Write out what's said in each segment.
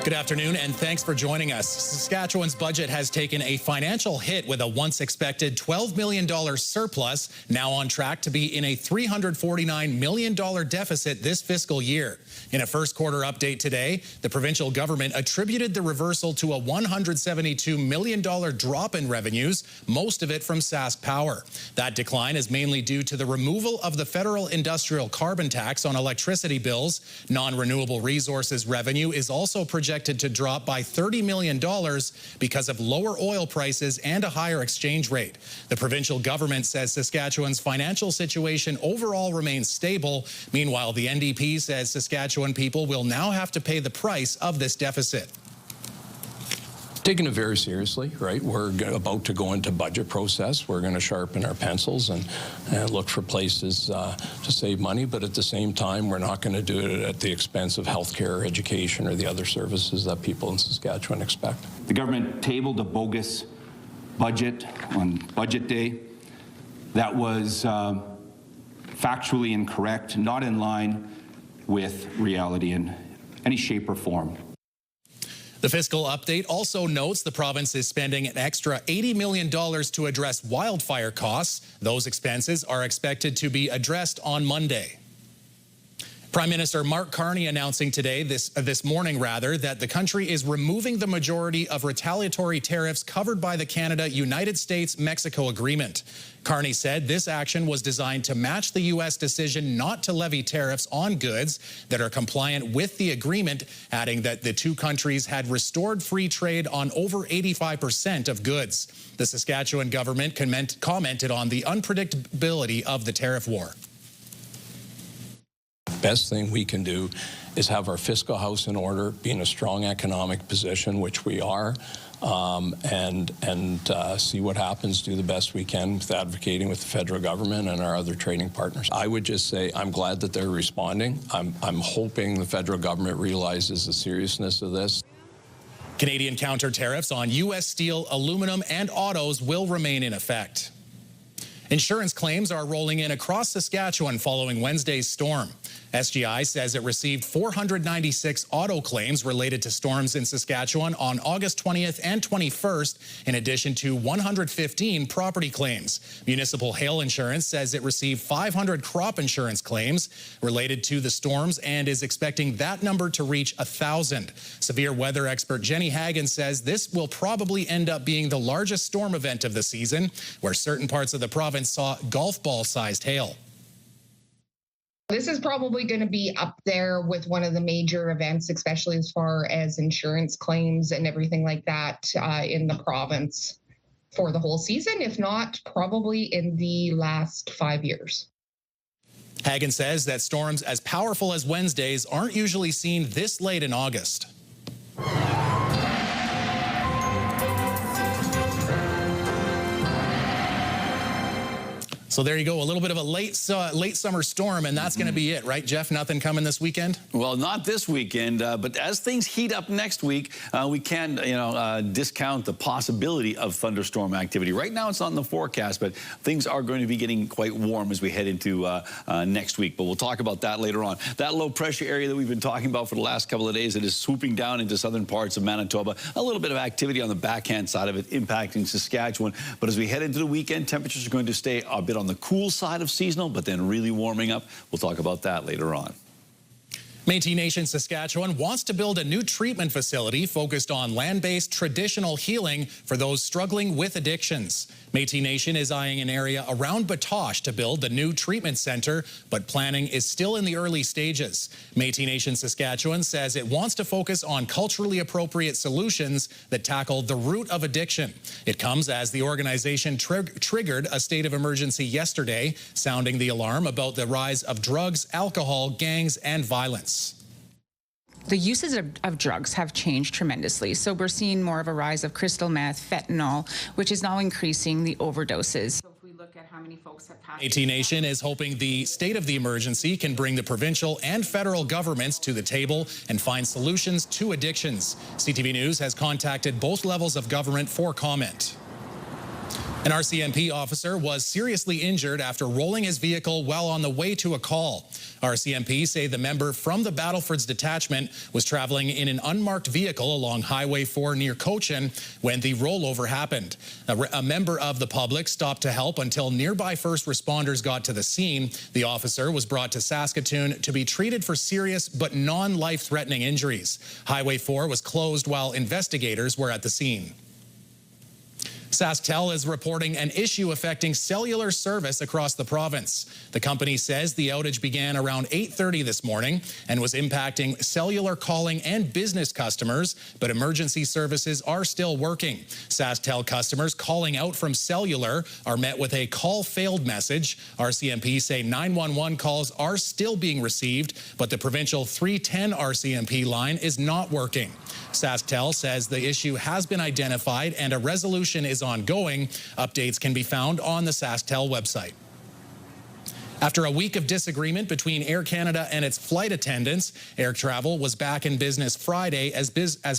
Good afternoon, and thanks for joining us. Saskatchewan's budget has taken a financial hit with a once-expected $12 million surplus, now on track to be in a $349 million deficit this fiscal year. In a first-quarter update today, the provincial government attributed the reversal to a $172 million drop in revenues, most of it from Sask Power. That decline is mainly due to the removal of the federal industrial carbon tax on electricity bills. Non-renewable resources revenue is also projected to drop by $30 million because of lower oil prices and a higher exchange rate. The provincial government says Saskatchewan's financial situation overall remains stable. Meanwhile, the NDP says Saskatchewan people will now have to pay the price of this deficit. Taking it very seriously, right? We're about to go into budget process. We're going to sharpen our pencils and look for places to save money, but at the same time, we're not going to do it at the expense of healthcare, education, or the other services that people in Saskatchewan expect. The government tabled a bogus budget on budget day that was factually incorrect, not in line with reality in any shape or form. The fiscal update also notes the province is spending an extra $80 million to address wildfire costs. Those expenses are expected to be addressed on Monday. Prime Minister Mark Carney announcing today, this morning, that the country is removing the majority of retaliatory tariffs covered by the Canada-United States-Mexico agreement. Carney said this action was designed to match the U.S. decision not to levy tariffs on goods that are compliant with the agreement, adding that the two countries had restored free trade on over 85% of goods. The Saskatchewan government commented on the unpredictability of the tariff war. Best thing we can do is have our fiscal house in order, be in a strong economic position, which we are, and see what happens, do the best we can with advocating with the federal government and our other trading partners. I would just say I'm glad that they're responding. I'm hoping the federal government realizes the seriousness of this. Canadian counter tariffs on U.S. steel, aluminum, and autos will remain in effect. Insurance claims are rolling in across Saskatchewan following Wednesday's storm. SGI says it received 496 auto claims related to storms in Saskatchewan on August 20th and 21st, in addition to 115 property claims. Municipal Hail Insurance says it received 500 crop insurance claims related to the storms and is expecting that number to reach 1,000. Severe weather expert Jenny Hagan says this will probably end up being the largest storm event of the season, where certain parts of the province saw golf ball-sized hail. This is probably going to be up there with one of the major events, especially as far as insurance claims and everything like that in the province for the whole season, if not probably in the last 5 years. Hagan says that storms as powerful as Wednesday's aren't usually seen this late in August. So there you go, a little bit of a late summer storm, and that's going to be it, right, Jeff? Nothing coming this weekend? Well, not this weekend, but as things heat up next week, we can, discount the possibility of thunderstorm activity. Right now, it's not in the forecast, but things are going to be getting quite warm as we head into next week. But we'll talk about that later on. That low pressure area that we've been talking about for the last couple of days that is swooping down into southern parts of Manitoba. A little bit of activity on the backhand side of it impacting Saskatchewan. But as we head into the weekend, temperatures are going to stay a bit on the cool side of seasonal, but then really warming up. We'll talk about that later on. Métis Nation Saskatchewan wants to build a new treatment facility focused on land-based traditional healing for those struggling with addictions. Métis Nation is eyeing an area around Batoche to build the new treatment center, but planning is still in the early stages. Métis Nation Saskatchewan says it wants to focus on culturally appropriate solutions that tackle the root of addiction. It comes as the organization triggered a state of emergency yesterday, sounding the alarm about the rise of drugs, alcohol, gangs, and violence. The uses of drugs have changed tremendously. So we're seeing more of a rise of crystal meth, fentanyl, which is now increasing the overdoses. So if we look at how many folks have passed... Métis Nation is hoping the state of the emergency can bring the provincial and federal governments to the table and find solutions to addictions. CTV News has contacted both levels of government for comment. An RCMP officer was seriously injured after rolling his vehicle while on the way to a call. RCMP say the member from the Battlefords detachment was traveling in an unmarked vehicle along Highway 4 near Cochin when the rollover happened. A member of the public stopped to help until nearby first responders got to the scene. The officer was brought to Saskatoon to be treated for serious but non-life-threatening injuries. Highway 4 was closed while investigators were at the scene. Sasktel is reporting an issue affecting cellular service across the province. The company says the outage began around 8:30 this morning and was impacting cellular calling and business customers, but emergency services are still working. Sasktel customers calling out from cellular are met with a call failed message. RCMP say 911 calls are still being received, but the provincial 310 RCMP line is not working. Sasktel says the issue has been identified and a resolution is ongoing. Updates can be found on the Sasktel website. After a week of disagreement between Air Canada and its flight attendants, air travel was back in business Friday as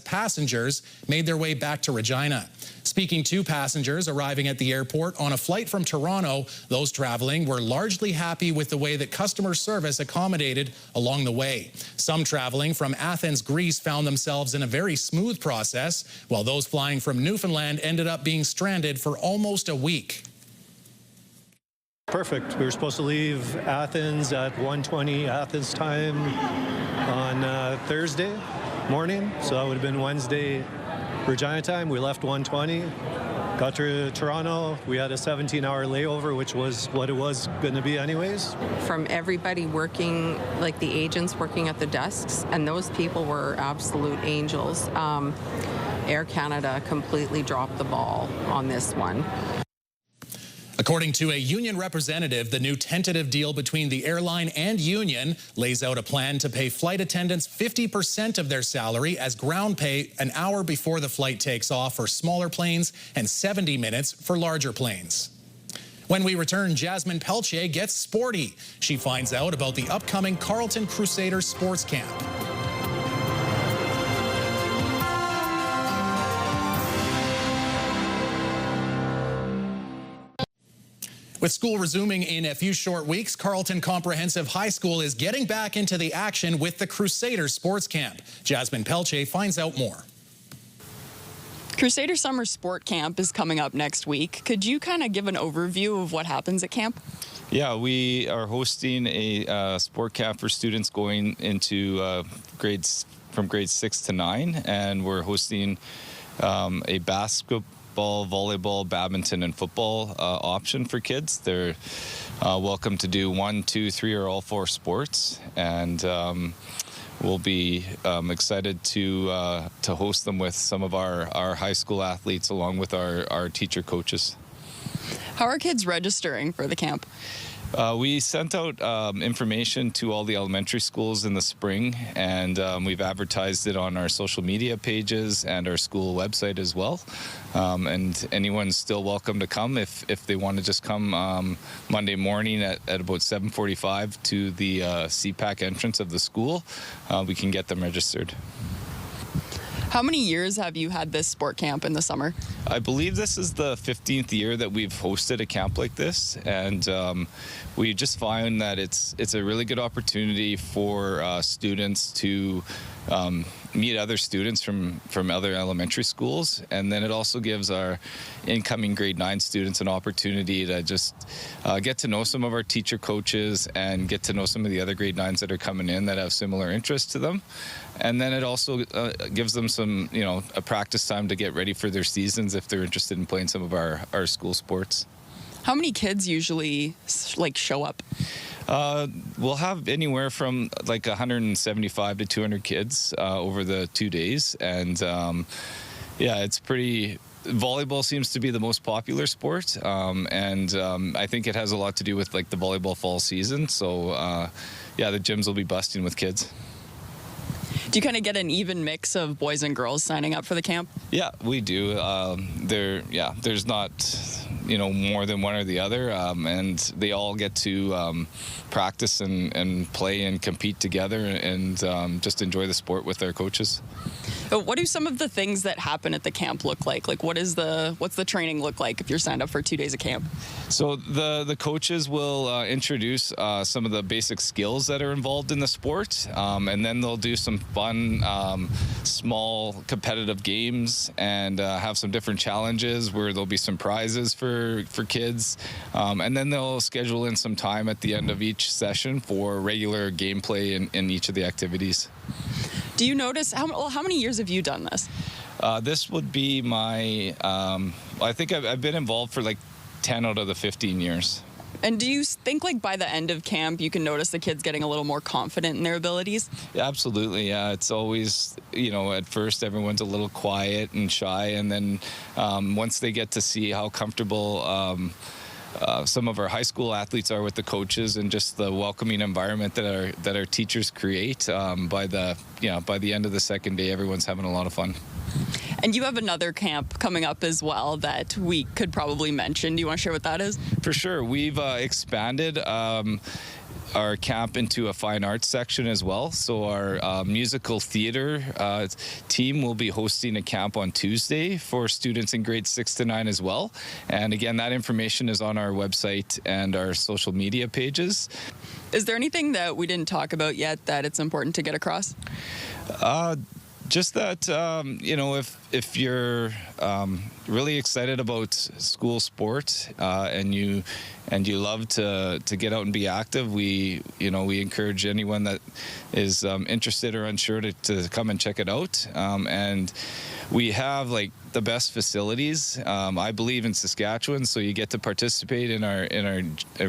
passengers made their way back to Regina. Speaking to passengers arriving at the airport on a flight from Toronto, those traveling were largely happy with the way that customer service accommodated along the way. Some traveling from Athens, Greece found themselves in a very smooth process, while those flying from Newfoundland ended up being stranded for almost a week. Perfect. We were supposed to leave Athens at 1:20 Athens time on Thursday morning, so that would have been Wednesday Regina time. We left 1:20, got to Toronto. We had a 17-hour layover, which was what it was going to be anyways. From everybody working, like the agents working at the desks, and those people were absolute angels. Air Canada completely dropped the ball on this one. According to a union representative, the new tentative deal between the airline and union lays out a plan to pay flight attendants 50% of their salary as ground pay an hour before the flight takes off for smaller planes and 70 minutes for larger planes. When we return, Jasmine Pelche gets sporty. She finds out about the upcoming Carlton Crusaders sports camp. With school resuming in a few short weeks, Carlton Comprehensive High School is getting back into the action with the Crusaders Sports Camp. Jasmine Pelche finds out more. Crusader Summer Sport Camp is coming up next week. Could you kind of give an overview of what happens at camp? Yeah, we are hosting a sport camp for students going into from grades 6 to 9, and we're hosting a basketball, volleyball, badminton, and football option for kids. They're welcome to do 1, 2, 3, or all 4 sports, and we'll be excited to host them with some of our high school athletes along with our teacher coaches. How are kids registering for the camp? We sent out information to all the elementary schools in the spring, and we've advertised it on our social media pages and our school website as well. And anyone's still welcome to come if they want to just come Monday morning at about 7:45 to the CPAC entrance of the school. We can get them registered. How many years have you had this sport camp in the summer? I believe this is the 15th year that we've hosted a camp like this, and we just find that it's a really good opportunity for students to meet other students from other elementary schools, and then it also gives our incoming grade 9 students an opportunity to just get to know some of our teacher coaches and get to know some of the other grade 9s that are coming in that have similar interests to them. And then it also gives them some, a practice time to get ready for their seasons if they're interested in playing some of our school sports. How many kids usually show up? We'll have anywhere from 175 to 200 kids over the 2 days, and it's pretty. Volleyball seems to be the most popular sport, and I think it has a lot to do with the volleyball fall season. So the gyms will be busting with kids. Do you kind of get an even mix of boys and girls signing up for the camp? Yeah, we do. There's not more than one or the other, and they all get to practice and play and compete together and just enjoy the sport with their coaches. What do some of the things that happen at the camp look like? Like, what's the training look like if you're signed up for 2 days of camp? So the coaches will introduce some of the basic skills that are involved in the sport, and then they'll do some fun, small competitive games and have some different challenges where there'll be some prizes for kids, and then they'll schedule in some time at the end of each session for regular gameplay in each of the activities. Do you notice, how many years have you done this? This would be my, I think I've been involved for like 10 out of the 15 years. And do you think like by the end of camp you can notice the kids getting a little more confident in their abilities? Yeah, absolutely. Yeah, it's always, at first everyone's a little quiet and shy, and then once they get to see how comfortable some of our high school athletes are with the coaches and just the welcoming environment that our teachers create, by the end of the second day, everyone's having a lot of fun. And you have another camp coming up as well that we could probably mention. Do you want to share what that is? For sure. We've expanded our camp into a fine arts section as well. So our musical theater team will be hosting a camp on Tuesday for students in grades 6 to 9 as well. And again, that information is on our website and our social media pages. Is there anything that we didn't talk about yet that it's important to get across? Just that, if you're really excited about school sport and you love to get out and be active, we encourage anyone that is interested or unsure to come and check it out. And we have like the best facilities, I believe, in Saskatchewan. So you get to participate in our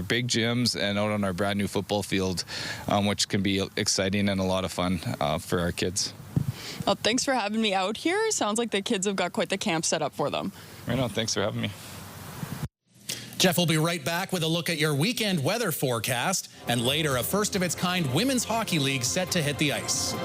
big gyms and out on our brand new football field, which can be exciting and a lot of fun for our kids. Well, thanks for having me out here. Sounds like the kids have got quite the camp set up for them. Right on. Thanks for having me. Jeff will be right back with a look at your weekend weather forecast, and later a first-of-its-kind women's hockey league set to hit the ice.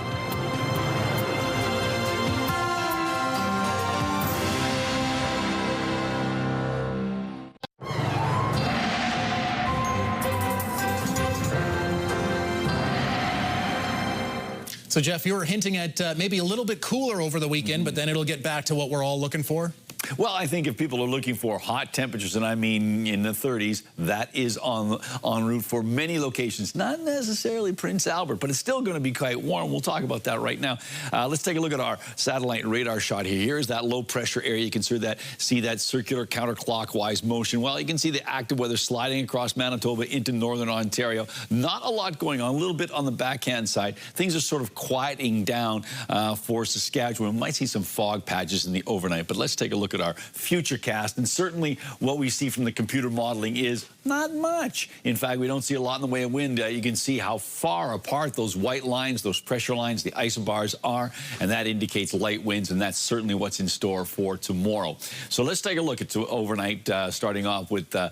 So, Jeff, you were hinting at maybe a little bit cooler over the weekend, but then it'll get back to what we're all looking for. Well, I think if people are looking for hot temperatures, and I mean in the 30s, that is en route for many locations. Not necessarily Prince Albert, but it's still going to be quite warm. We'll talk about that right now. Let's take a look at our satellite radar shot here. Here's that low pressure area. You can see that circular counterclockwise motion. Well, you can see the active weather sliding across Manitoba into northern Ontario. Not a lot going on, a little bit on the backhand side. Things are sort of quieting down for Saskatchewan. We might see some fog patches in the overnight, but let's take a look at our future cast, and certainly what we see from the computer modeling is not much. In fact, we don't see a lot in the way of wind. You can see how far apart those white lines, those pressure lines, the isobars are, and that indicates light winds, and that's certainly what's in store for tomorrow. So let's take a look at overnight, starting off with the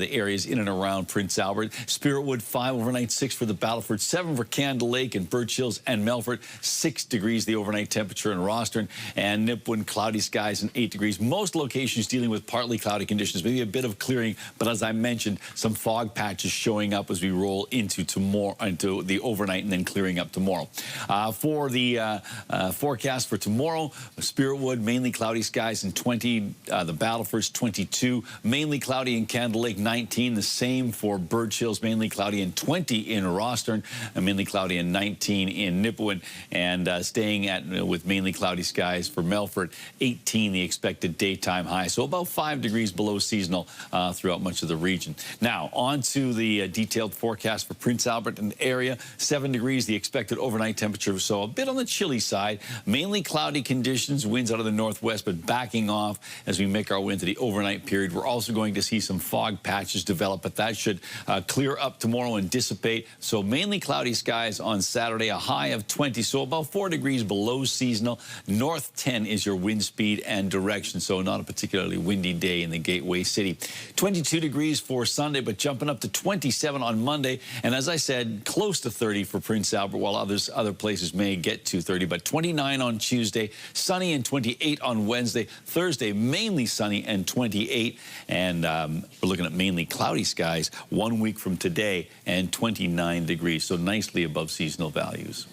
areas in and around Prince Albert. Spiritwood 5 overnight, 6 for the Battleford, 7 for Candle Lake and Birch Hills and Melfort, 6 degrees the overnight temperature in Rostern, and Nipawin, cloudy skies and 8 degrees. Most locations dealing with partly cloudy conditions, maybe a bit of clearing, but as I mentioned, some fog patches showing up as we roll into the overnight and then clearing up tomorrow. For the forecast for tomorrow, Spiritwood, mainly cloudy skies and 20, the Battleford's 22, mainly cloudy in Candle Lake 19, the same for Birch Hills, mainly cloudy and 20 in Rostern, and mainly cloudy and 19 in Nipawin, and staying with mainly cloudy skies for Melfort, 18 the expected daytime high, so about 5 degrees below seasonal throughout much of the region. Now, on to the detailed forecast for Prince Albert and area. 7 degrees the expected overnight temperature, so a bit on the chilly side. Mainly cloudy conditions, winds out of the northwest, but backing off as we make our way into the overnight period. We're also going to see some fog patches develop, but that should clear up tomorrow and dissipate. So mainly cloudy skies on Saturday, a high of 20, so about 4 degrees below seasonal. North 10 is your wind speed and direction, so not a particularly windy day in the Gateway City. 22 degrees for Sunday, but jumping up to 27 on Monday. And as I said, close to 30 for Prince Albert, while other places may get to 30. But 29 on Tuesday, sunny and 28 on Wednesday. Thursday, mainly sunny and 28. And we're looking at mainly cloudy skies 1 week from today and 29 degrees. So nicely above seasonal values.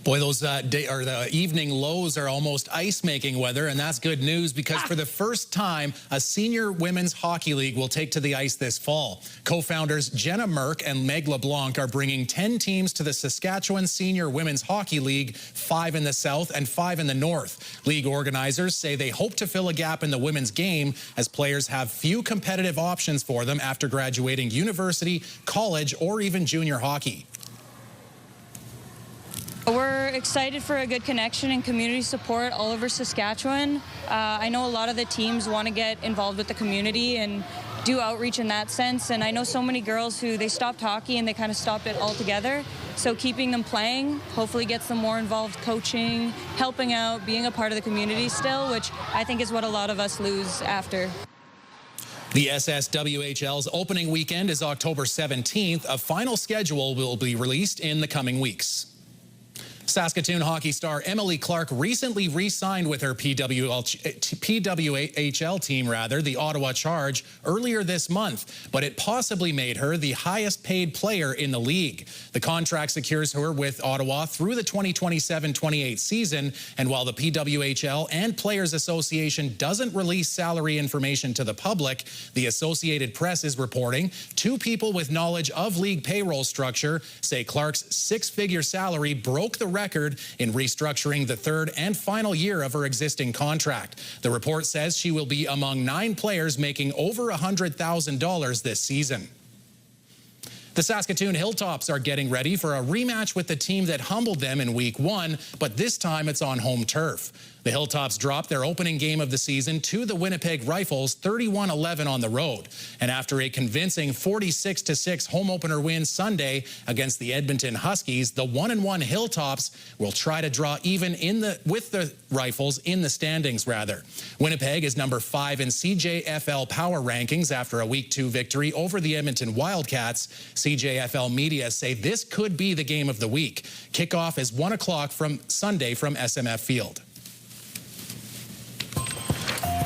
Boy, those the evening lows are almost ice-making weather, and that's good news because for the first time, a senior women's hockey league will take to the ice this fall. Co-founders Jenna Merck and Meg LeBlanc are bringing 10 teams to the Saskatchewan Senior Women's Hockey League, 5 in the south and 5 in the north. League organizers say they hope to fill a gap in the women's game as players have few competitive options for them after graduating university, college, or even junior hockey. We're excited for a good connection and community support all over Saskatchewan. I know a lot of the teams want to get involved with the community and do outreach in that sense. And I know so many girls who they stopped hockey and they kind of stopped it altogether. So keeping them playing hopefully gets them more involved coaching, helping out, being a part of the community still, which I think is what a lot of us lose after. The SSWHL's opening weekend is October 17th. A final schedule will be released in the coming weeks. Saskatoon hockey star Emily Clark recently re-signed with her PWHL team, the Ottawa Charge, earlier this month, but it possibly made her the highest paid player in the league. The contract secures her with Ottawa through the 2027-28 season, and while the PWHL and Players Association doesn't release salary information to the public, the Associated Press is reporting 2 people with knowledge of league payroll structure say Clark's 6-figure salary broke the record in restructuring the 3rd and final year of her existing contract. The report says she will be among 9 players making over $100,000 this season. The Saskatoon Hilltops are getting ready for a rematch with the team that humbled them in Week 1, but this time it's on home turf. The Hilltops dropped their opening game of the season to the Winnipeg Rifles 31-11 on the road. And after a convincing 46-6 home opener win Sunday against the Edmonton Huskies, the 1-1 Hilltops will try to draw even with the Rifles in the standings, Winnipeg is number 5 in CJFL power rankings after a Week 2 victory over the Edmonton Wildcats. CJFL media say this could be the game of the week. Kickoff is 1 o'clock from Sunday from SMF Field.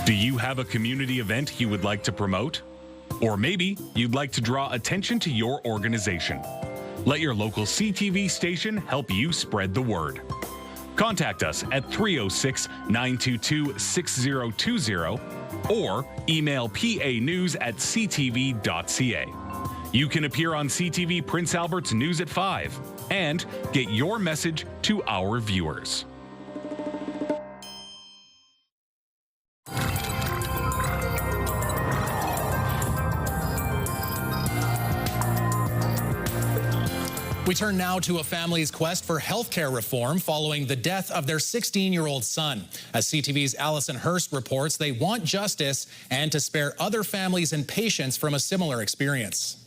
Do you have a community event you would like to promote? Or maybe you'd like to draw attention to your organization. Let your local CTV station help you spread the word. Contact us at 306-922-6020 or email panews@ctv.ca. You can appear on CTV Prince Albert's News at 5 and get your message to our viewers. We turn now to a family's quest for healthcare reform following the death of their 16-year-old son. As CTV's Allison Hurst reports, they want justice and to spare other families and patients from a similar experience.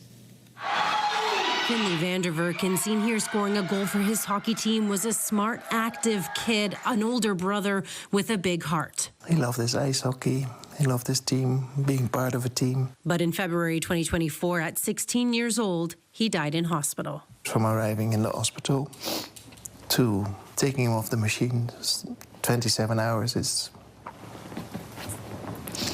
Finley Vanderverken, seen here scoring a goal for his hockey team, was a smart, active kid, an older brother with a big heart. He loved his ice hockey. He loved his team, being part of a team. But in February 2024, at 16 years old, he died in hospital. From arriving in the hospital to taking him off the machine, 27 hours is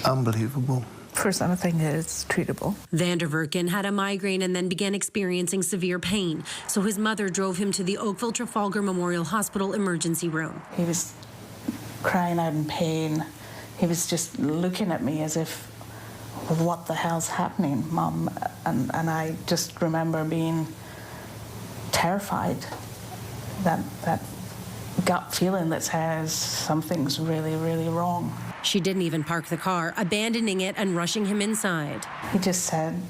unbelievable. For something that is treatable. Vanderverken had a migraine and then began experiencing severe pain, so his mother drove him to the Oakville Trafalgar Memorial Hospital emergency room. He was crying out in pain. He was just looking at me as if, what the hell's happening, Mom? And I just remember being terrified, that gut feeling that says something's really, really wrong. She didn't even park the car, abandoning it and rushing him inside. He just said,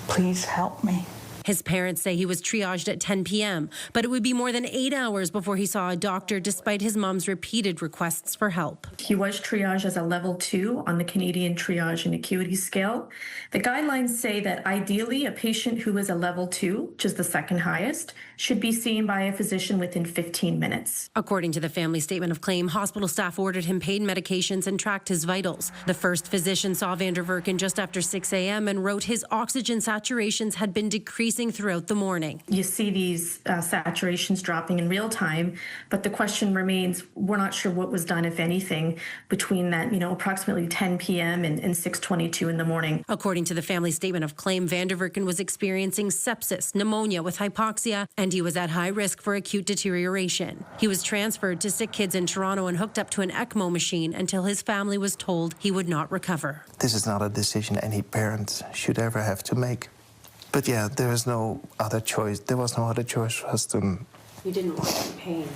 please help me. His parents say he was triaged at 10 p.m., but it would be more than 8 hours before he saw a doctor despite his mom's repeated requests for help. He was triaged as a level 2 on the Canadian Triage and Acuity Scale. The guidelines say that ideally a patient who is a level 2, which is the second highest, should be seen by a physician within 15 minutes. According to the family statement of claim, hospital staff ordered him pain medications and tracked his vitals. The first physician saw Vander Verken just after 6 a.m. and wrote his oxygen saturations had been decreasing throughout the morning. You see these saturations dropping in real time, but the question remains, we're not sure what was done, if anything, between that, approximately 10 p.m. and 6:22 in the morning. According to the family statement of claim, Vander Verken was experiencing sepsis, pneumonia with hypoxia, and he was at high risk for acute deterioration. He was transferred to Sick Kids in Toronto and hooked up to an ECMO machine until his family was told he would not recover. This is not a decision any parent should ever have to make. But yeah, there is no other choice. There was no other choice for us to... You didn't want him pain.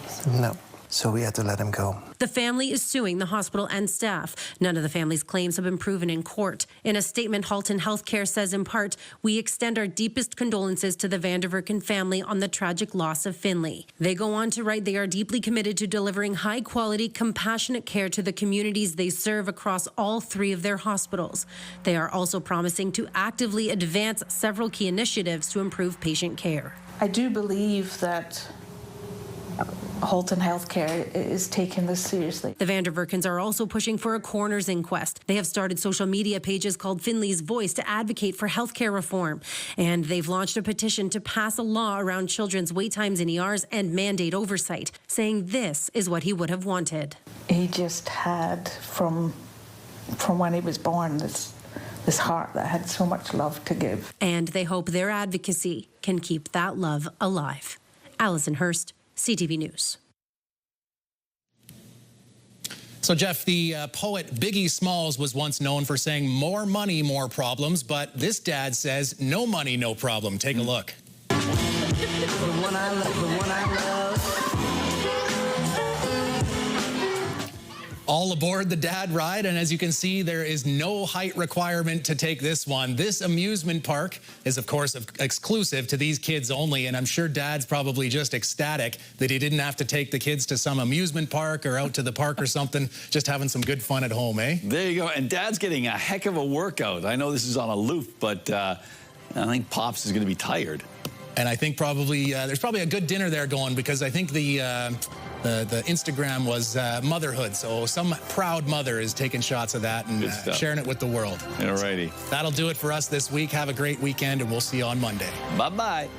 No. So we had to let him go. The family is suing the hospital and staff. None of the family's claims have been proven in court. In a statement, Halton Healthcare says in part, "We extend our deepest condolences to the Vander Verken family on the tragic loss of Finley." They go on to write they are deeply committed to delivering high-quality, compassionate care to the communities they serve across all 3 of their hospitals. They are also promising to actively advance several key initiatives to improve patient care. I do believe that Halton Healthcare is taking this seriously. The Vander Verkens are also pushing for a coroner's inquest. They have started social media pages called Finley's Voice to advocate for healthcare reform. And they've launched a petition to pass a law around children's wait times in ERs and mandate oversight, saying this is what he would have wanted. He just had, from when he was born, this heart that had so much love to give. And they hope their advocacy can keep that love alive. Alison Hurst, CTV News. So, Jeff, the poet Biggie Smalls was once known for saying more money, more problems, but this dad says no money, no problem. Take a look. The one I love. All aboard the dad ride, and as you can see, there is no height requirement to take this one. This amusement park is, of course, exclusive to these kids only, and I'm sure Dad's probably just ecstatic that he didn't have to take the kids to some amusement park or out to the park or something, just having some good fun at home, eh? There you go, and Dad's getting a heck of a workout. I know this is on a loop, but I think Pops is going to be tired. And I think probably there's probably a good dinner there going, because I think the Instagram was motherhood. So some proud mother is taking shots of that and sharing it with the world. All righty. That'll do it for us this week. Have a great weekend, and we'll see you on Monday. Bye-bye.